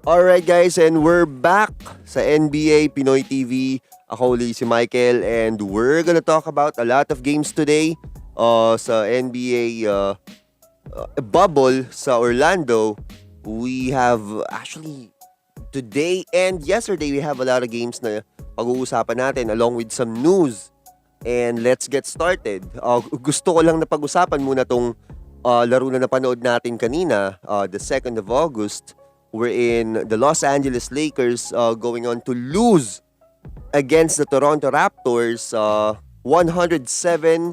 Alright guys, and we're back sa NBA Pinoy TV. Ako ulit si Michael and we're gonna talk about a lot of games today sa NBA bubble sa Orlando. We have actually today and yesterday we have a lot of games na pag-uusapan natin along with some news. And let's get started. Gusto ko lang na pag-usapan muna tong laro na napanood natin kanina, the 2nd of August. We're in the Los Angeles Lakers going on to lose against the Toronto Raptors 107-92.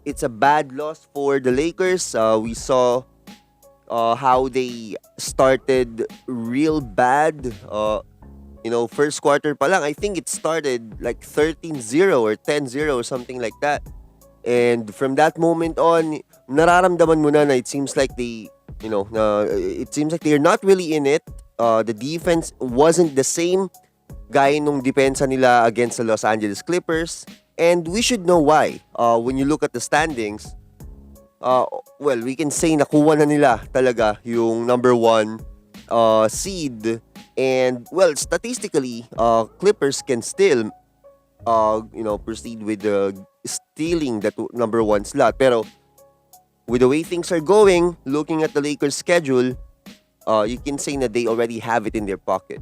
It's a bad loss for the Lakers. We saw how they started real bad. First quarter pa lang, I think it started like 13-0 or 10-0 or something like that. And from that moment on, nararamdaman mo na it seems like it seems like they're not really in it. The defense wasn't the same gaya nung depensa nila against the Los Angeles Clippers. And we should know why. When you look at the standings, we can say nakuha na nila talaga yung number 1 seed. And, statistically, Clippers can still, proceed with stealing that number 1 slot. Pero, with the way things are going, looking at the Lakers' schedule, you can say that they already have it in their pocket.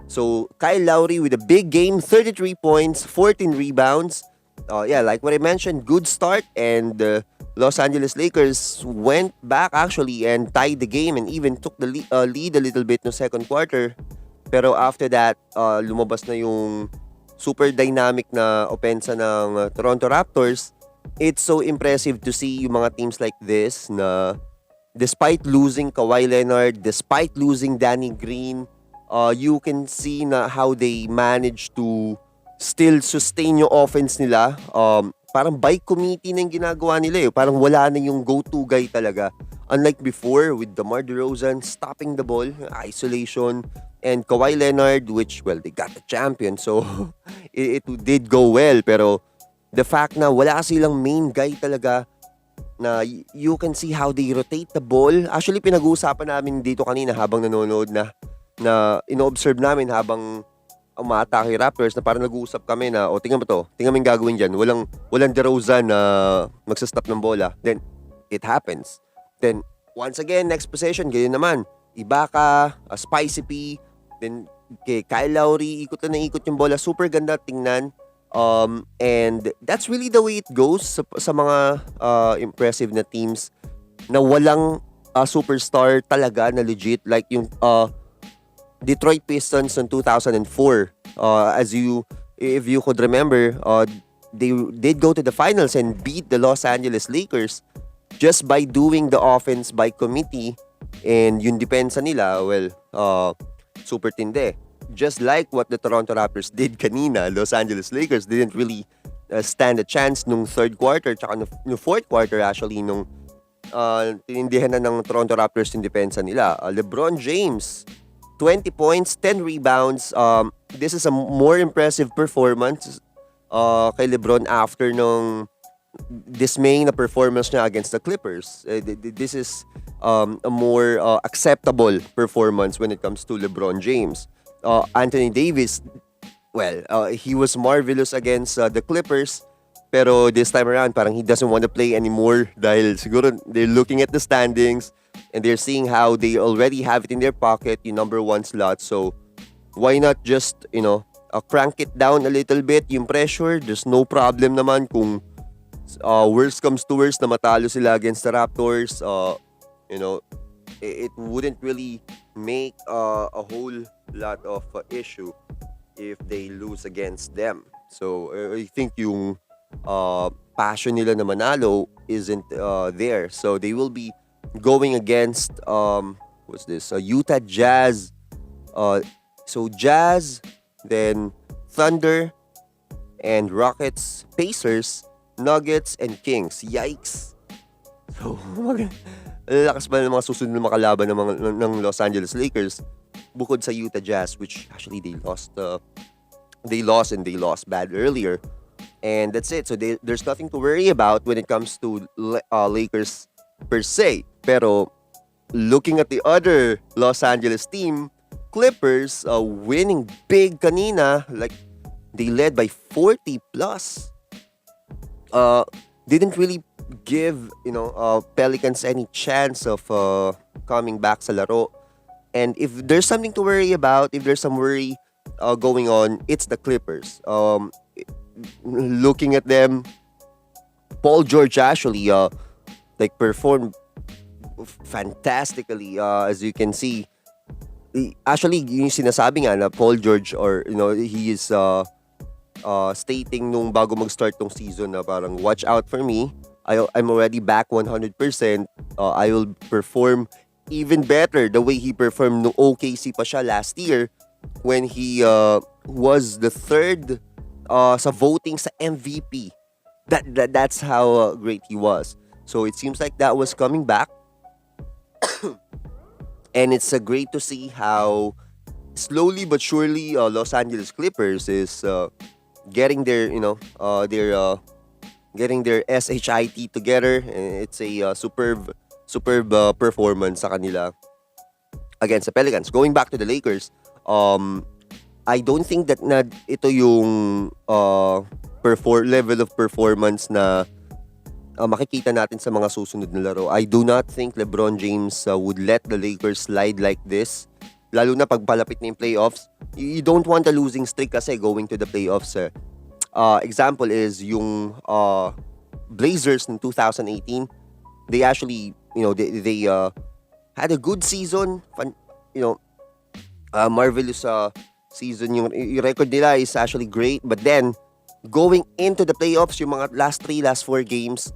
So, Kyle Lowry with a big game, 33 points, 14 rebounds. Like what I mentioned, good start. And Los Angeles Lakers went back actually and tied the game and even took the lead a little bit no second quarter. Pero after that, lumabas na yung super dynamic na opensa ng Toronto Raptors. It's so impressive to see yung mga teams like this na despite losing Kawhi Leonard, despite losing Danny Green, you can see na how they manage to still sustain yung offense nila. Parang by committee na yung ginagawa nila eh. Parang wala na yung go-to guy talaga. Unlike before with DeMar DeRozan stopping the ball, isolation, and Kawhi Leonard, which, they got the champion. So, it did go well. Pero, the fact na wala silang main guy talaga na you can see how they rotate the ball. Actually, pinag-uusapan namin dito kanina habang nanonood na ino-observe namin habang umaatake Raptors na parang nag-uusap kami na tingnan mo to, tingnan mo yung gagawin dyan. Walang DeRozan na magsastop ng bola. Then, it happens. Then, once again, next possession, ganyan naman. Ibaka, Spicy P, then kay Kyle Lowry, ikot na ikot yung bola. Super ganda tingnan. And that's really the way it goes sa mga impressive na teams na walang superstar talaga na legit like yung Detroit Pistons in 2004. If you could remember, they did go to the finals and beat the Los Angeles Lakers just by doing the offense by committee, and yung depensa nila, super tinde. Just like what the Toronto Raptors did kanina, Los Angeles Lakers didn't really stand a chance nung third quarter tsaka nung fourth quarter actually nung tinindihan na ng Toronto Raptors yung depensa nila. LeBron James, 20 points, 10 rebounds. This is a more impressive performance kay LeBron after nung dismaying na performance niya against the Clippers. This is a more acceptable performance when it comes to LeBron James. Anthony Davis, he was marvelous against the Clippers, pero this time around parang he doesn't want to play anymore dahil siguro they're looking at the standings and they're seeing how they already have it in their pocket, yung number 1 slot. So why not just crank it down a little bit yung pressure. There's no problem naman kung worst comes to worst na matalo sila against the Raptors. It wouldn't really make a whole lot of issue if they lose against them. So I think yung passion nila na manalo isn't there. So they will be going against Utah Jazz. So Jazz, then Thunder, and Rockets, Pacers, Nuggets, and Kings. Yikes! So, lakas pa ng mga susunod na makalaban ng Los Angeles Lakers bukod sa Utah Jazz, which actually they lost bad earlier. And that's it. So there's nothing to worry about when it comes to Lakers per se. Pero looking at the other Los Angeles team, Clippers, winning big kanina, like they led by 40 plus. Uh, didn't really give Pelicans any chance of coming back sa laro. And if there's something to worry about, if there's some worry going on, it's the Clippers. Looking at them, Paul George actually like performed fantastically, as you can see. Actually, yung sinasabi nga na Paul George, or he is stating nung bago mag-start tong season na parang watch out for me. I'm already back 100%. I will perform even better the way he performed nung OKC pa siya last year when he was the third sa voting sa MVP. That's how great he was. So it seems like that was coming back, and it's great to see how slowly but surely Los Angeles Clippers is getting their getting their SHIT together. And it's a superb performance sa kanila against the Pelicans. Going back to the Lakers, I don't think that ito yung level of performance na makikita natin sa mga susunod na laro. I do not think LeBron James would let the Lakers slide like this. Lalo na pag palapit na yung playoffs. You don't want a losing streak kasi going to the playoffs. Example is yung Blazers in 2018. They actually, they had a good season. Marvelous season. Yung record nila is actually great. But then, going into the playoffs, yung mga last 4 games,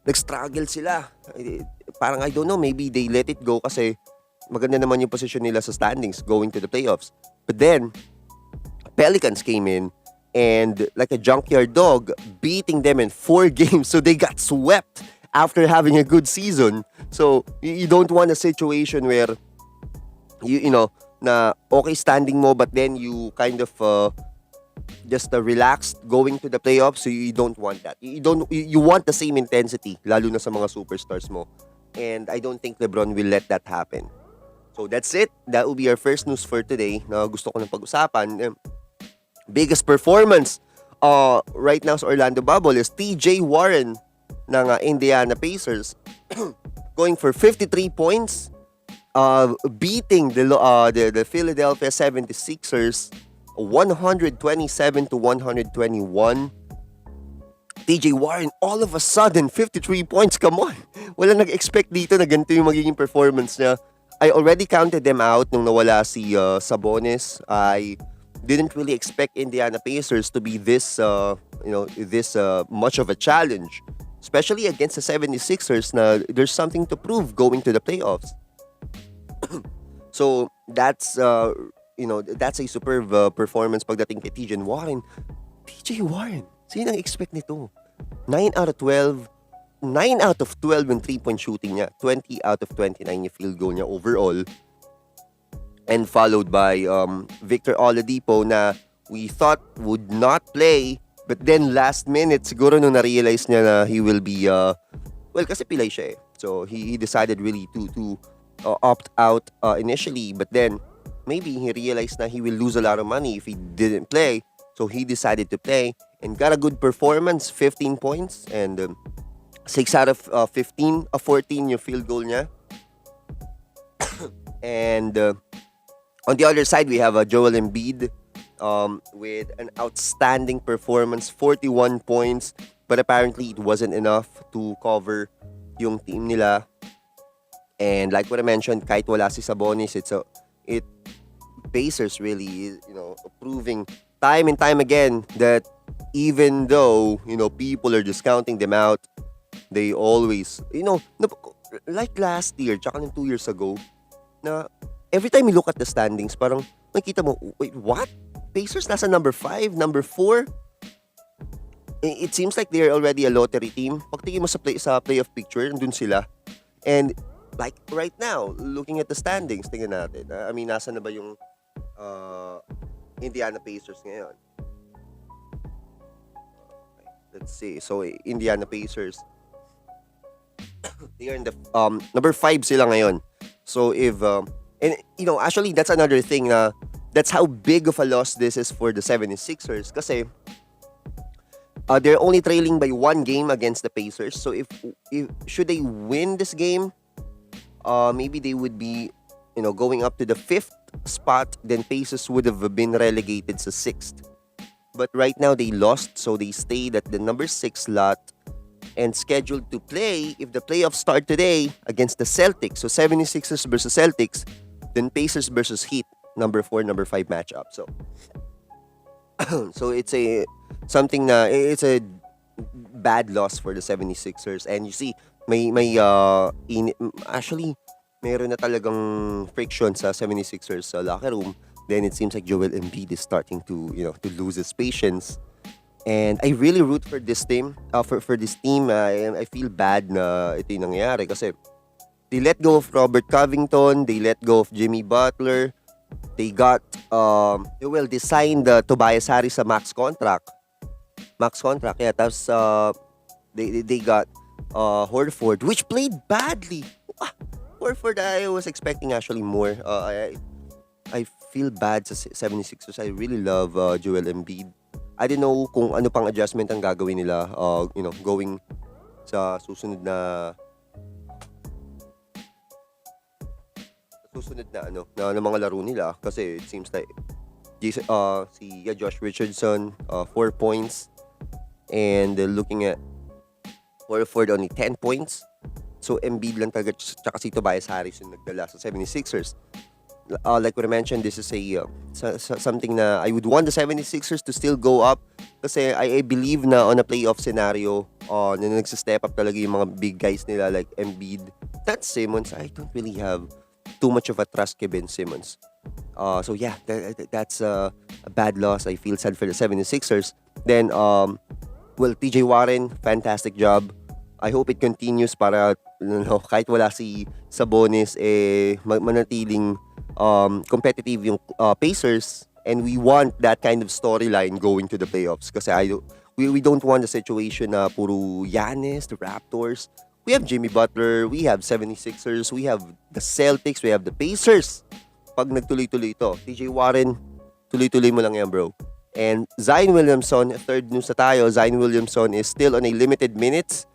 nag-struggle sila. Parang I don't know, maybe they let it go kasi maganda naman yung position nila sa standings going to the playoffs. But then, Pelicans came in and like a junkyard dog, beating them in 4 games. So they got swept after having a good season. So you don't want a situation where you know na okay standing mo but then you kind of just relaxed going to the playoffs. So you don't want that. You want the same intensity lalo na sa mga superstars mo. And I don't think LeBron will let that happen. So that's it. That will be our first news for today na gusto ko nang pag-usapan. Biggest performance right now sa Orlando Bubble is T.J Warren ng Indiana Pacers going for 53 points, beating the Philadelphia 76ers 127 to 121. T.J Warren, all of a sudden, 53 points. Come on. Wala nag-expect dito na ganito yung magiging performance niya. I already counted them out nung nawala si Sabonis. I didn't really expect Indiana Pacers to be this much of a challenge. Especially against the 76ers na there's something to prove going to the playoffs. So, that's a superb performance pagdating kay T.J Warren. T.J Warren, sino ang expect nito? 9 out of 12 yung 3-point shooting niya. 20 out of 29 yung field goal niya overall. And followed by Victor Oladipo na we thought would not play. But then last minute, siguro nung na-realize niya na he will be, kasi pilay siya eh. So he decided really to opt out initially. But then maybe he realized na he will lose a lot of money if he didn't play. So he decided to play and got a good performance, 15 points and 6 out of 14 yung field goal niya. And on the other side, we have Joel Embiid with an outstanding performance, 41 points. But apparently, it wasn't enough to cover yung team nila. And like what I mentioned, kahit wala si Sabonis, Pacers really, proving time and time again that even though, people are discounting them out, they always, like last year, tsaka ng 2 years ago, na every time you look at the standings, parang makita mo, wait, what? Pacers nasa number 5, number 4? It seems like they're already a lottery team. Pagtingin mo sa playoff picture, nandun sila. And like right now, looking at the standings, tingnan natin. Nasa na ba yung Indiana Pacers ngayon? Okay, let's see. So, Indiana Pacers. They are in the number 5 sila ngayon. So if and actually that's another thing na that's how big of a loss this is for the 76ers kasi they're only trailing by 1 game against the Pacers. So if should they win this game, maybe they would be going up to the 5th spot, then Pacers would have been relegated sa 6th. But right now they lost, so they stayed at the number 6 slot and scheduled to play if the playoffs start today against the Celtics. So 76ers versus Celtics, then Pacers versus Heat, number 4, number 5 matchup. So so it's a bad loss for the 76ers, and you see actually mayroon na talagang friction sa 76ers sa locker room. Then it seems like Joel Embiid is starting to to lose his patience. And I really root for this team. For this team, I feel bad na ito yung nangyayari kasi they let go of Robert Covington, they let go of Jimmy Butler, they got they signed Tobias Harris sa max contract. Yeah, tapos they got Horford, which played badly. Horford, I was expecting actually more. I feel bad sa 76ers. I really love Joel Embiid. I don't know kung ano pang adjustment ang gagawin nila going sa susunod na na mga laro nila kasi it seems like Josh Richardson 4 points and looking at Horford only 10 points. So Embiid lang talaga tsaka si Tobias Harris yung nagdala sa 76ers. Like what I mentioned, this is something na I would want the 76ers to still go up kasi I believe na on a playoff scenario na nagsa-step up talaga yung mga big guys nila like Embiid. That's Simmons. I don't really have too much of a trust kay Ben Simmons. So yeah, that's a bad loss. I feel sad for the 76ers. Then T.J Warren, fantastic job. I hope it continues para kahit wala si Sabonis manatiling competitive yung Pacers, and we want that kind of storyline going to the playoffs kasi we don't want a situation na puro Giannis, the Raptors. We have Jimmy Butler, we have 76ers, we have the Celtics, we have the Pacers. Pag nagtuloy-tuloy ito, T.J Warren, tuloy-tuloy mo lang yan, bro. And Zion Williamson, third news na tayo, Zion Williamson is still on a limited minutes.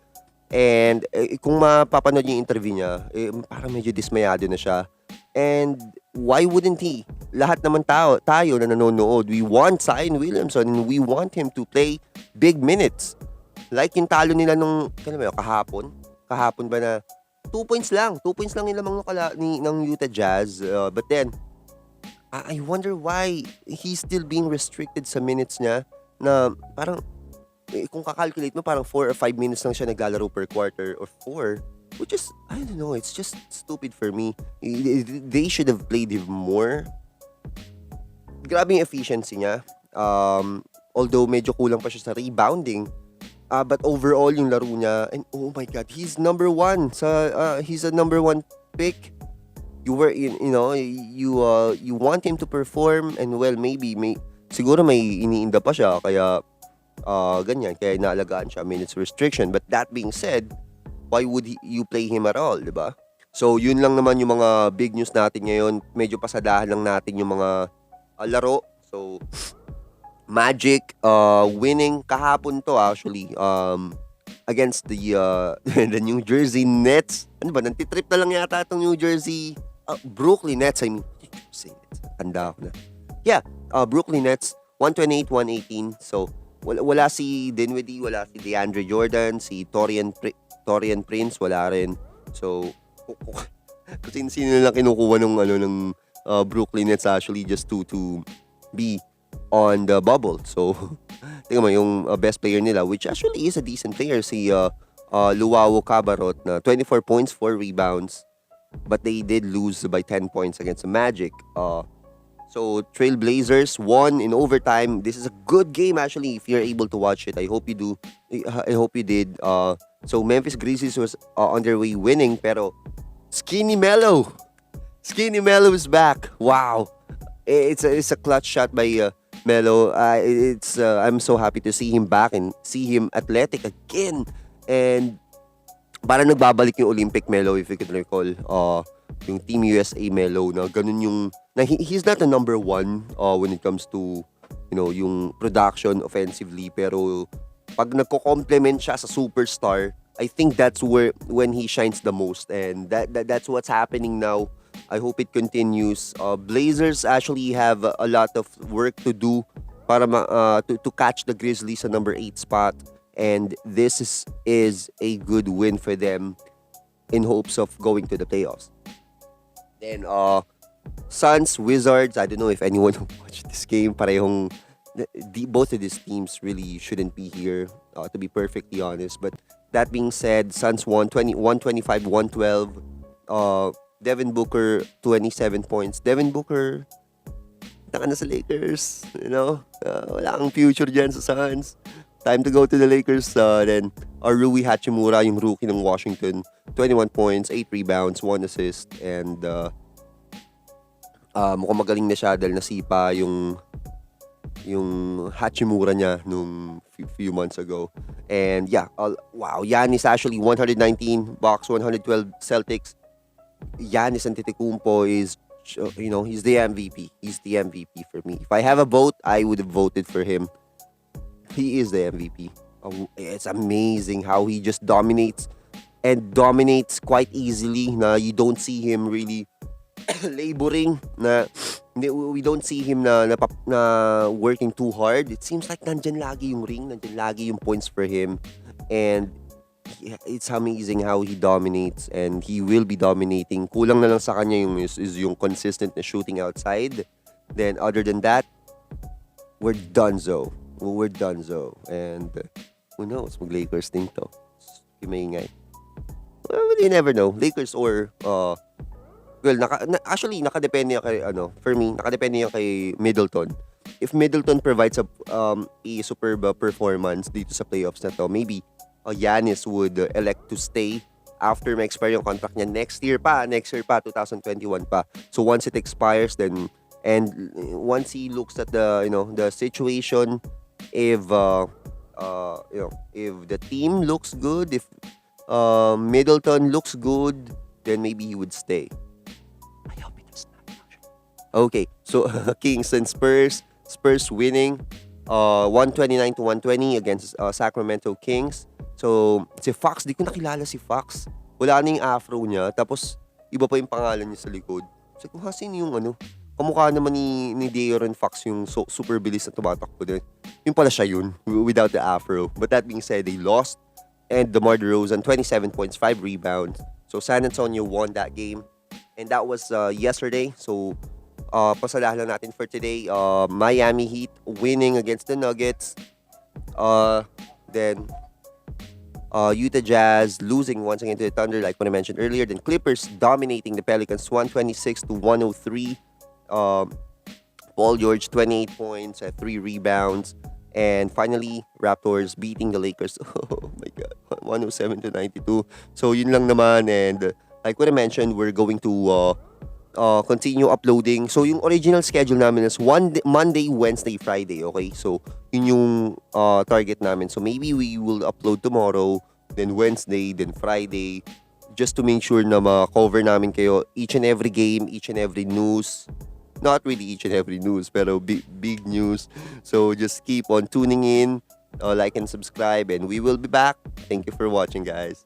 And kung mapapanood yung interview niya, parang medyo dismayado na siya. And why wouldn't he? Lahat naman tayo na nanonood, we want Zion Williamson and we want him to play big minutes. Like yung talo nila nung kahapon ba na 2 points lang nilamang ng Utah Jazz. But then I wonder why he's still being restricted sa minutes niya na parang kung kakalculate mo parang 4 or 5 minutes lang siya naglalaro per quarter or 4, which is, I don't know, it's just stupid for me. They should have played him more. Grabe yung efficiency niya. Although medyo kulang pa siya sa rebounding. But overall yung laro niya, and oh my god, he's number 1 he's a number 1 pick. You want him to perform, and well, siguro may iniinda pa siya kaya ganyan, kaya naalagaan siya, minutes restriction. But that being said, why would you play him at all, diba? So yun lang naman yung mga big news natin ngayon. Medyo pasadahan lang natin yung mga laro. So Magic winning kahapon to actually against the the New Jersey Nets. Ano ba, nantitrip na lang yata itong New Jersey Brooklyn Nets. Tanda ako na. Yeah, Brooklyn Nets 128-118. So wala si Dinwiddie, wala si DeAndre Jordan, si Torian Prince, wala rin. So kasi sino lang kinukuha ng Brooklyn Nets actually just to be on the bubble. So tingnan mo yung best player nila, which actually is a decent player, si Luwawu Cabarrot na 24 points, 4 rebounds. But they did lose by 10 points against the Magic. So Trailblazers won in overtime. This is a good game actually if you're able to watch it. I hope you do. I hope you did. So Memphis Grizzlies was on their way winning, pero Skinny Melo is back. Wow. It's a clutch shot by Melo. I'm so happy to see him back and see him athletic again. And parang nagbabalik yung Olympic Melo, if you can recall. Yung Team USA Melo na ganun yung he's not a number one when it comes to yung production offensively, pero pag nagko-complement siya sa superstar, I think that's where when he shines the most, and that's what's happening now. I hope it continues. Blazers actually have a lot of work to do para to catch the Grizzlies sa number 8 spot, and this is a good win for them in hopes of going to the playoffs. Then Suns, Wizards, I don't know if anyone watched this game. Parehong both of these teams really shouldn't be here, to be perfectly honest. But that being said, Suns won 125, 112. Devin Booker, 27 points. Devin Booker, taka na sa Lakers. Wala kang future dyan sa Suns. Time to go to the Lakers. Then, Rui Hachimura, yung rookie ng Washington, 21 points, 8 rebounds, 1 assist. And mukhang magaling na siya dahil nasipa yung Hachimura niya nung few months ago. And yeah, wow, Giannis actually 119, Bucks 112, Celtics. Giannis Antetokounmpo is, he's the MVP. He's the MVP for me. If I have a vote, I would have voted for him. He is the MVP. It's amazing how he just dominates and dominates quite easily. Na you don't see him really laboring. We don't see him na working too hard. It seems like nandyan lagi yung ring, nandyan lagi yung points for him. And it's amazing how he dominates, and he will be dominating. Kulang na lang sa kanya yung consistent na shooting outside. Then other than that, we're donezo. And who knows, mag-Lakers din to. Maingay. Well, you never know. Lakers or well, actually nakadepende yan kay for me, nakadepende yan kay Middleton. If Middleton provides a superb performance dito sa playoffs na to, maybe Giannis would elect to stay after ma-expire yung contract niya next year pa, 2021 pa. So once it expires, then and once he looks at the the situation, if if the team looks good, if Middleton looks good, then maybe he would stay. I hope it does not. Okay, so Kings and Spurs winning 129 to 120 against Sacramento Kings. So, si Fox, di ko nakilala si Fox. Wala na yung afro niya. Tapos, iba pa yung pangalan niya sa likod. So, kung hasin yung kamukha naman ni De'Aaron Fox yung super bilis na tumatakbo din. Yung pala siya yun, without the afro. But that being said, they lost. And DeMar DeRozan, 27 points, 5 rebounds. So, San Antonio won that game. And that was yesterday. So, pasalahan lang natin for today. Miami Heat winning against the Nuggets. Then, Utah Jazz losing once again to the Thunder, like what I mentioned earlier. Then Clippers dominating the Pelicans 126 to 103. Paul George 28 points, 3 rebounds. And finally, Raptors beating the Lakers. Oh my God, 107 to 92. So yun lang naman. And like what I mentioned, we're going to continue uploading. So yung original schedule namin is Monday, Wednesday, Friday. Okay, so yun yung target namin. So maybe we will upload tomorrow, then Wednesday, then Friday, just to make sure na ma-cover namin kayo each and every game, each and every news. Not really each and every news, pero big news. So just keep on tuning in, like and subscribe, and we will be back. Thank you for watching, guys.